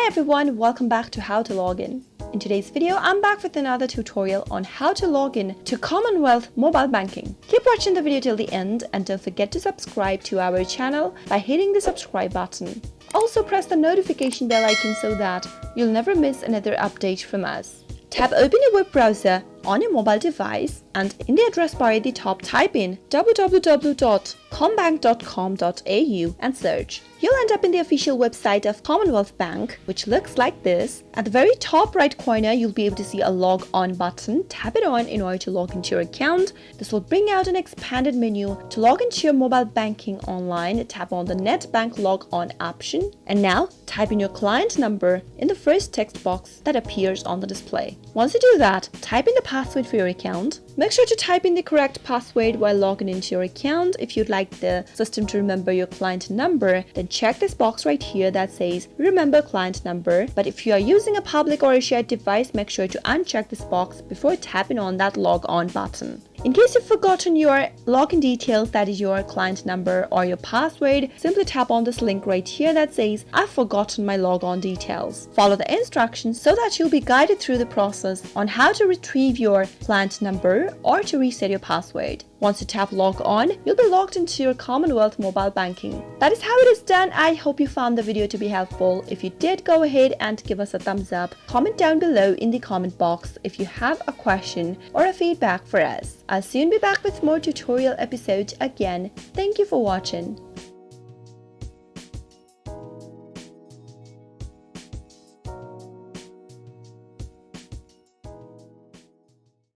everyone, welcome back to How to Log In. In today's video, I'm back with another tutorial on how to log in to Commonwealth mobile banking. Keep watching the video till the end and don't forget to subscribe to our channel by hitting the subscribe button. Also press the notification bell icon so that you'll never miss another update from us. Tap open your web browser on your mobile device and in the address bar at the top type in www.combank.com.au and search. You'll end up in the official website of Commonwealth Bank, which looks like this. At the very top right corner, you'll be able to see a log on button. Tap it on in order to log into your account. This will bring out an expanded menu to log into your mobile banking online. Tap on the Net Bank Log On option and now type in your client number in the first text box that appears on the display. Once you do that, type in the password for your account. Make sure to type in the correct password while logging into your account. If you'd like the system to remember your client number, then check this box right here that says remember client number. But if you are using a public or a shared device, make sure to uncheck this box before tapping on that log on button. In case you've forgotten your login details, that is your client number or your password, simply tap on this link right here that says I've forgotten my logon details. Follow the instructions so that you'll be guided through the process on how to retrieve your client number or to reset your password. Once you tap log on, you'll be logged into your Commonwealth mobile banking. That is how it is done. I hope you found the video to be helpful. If you did, go ahead and give us a thumbs up. Comment down below in the comment box if you have a question or a feedback for us. I'll soon be back with more tutorial episodes again. Thank you for watching.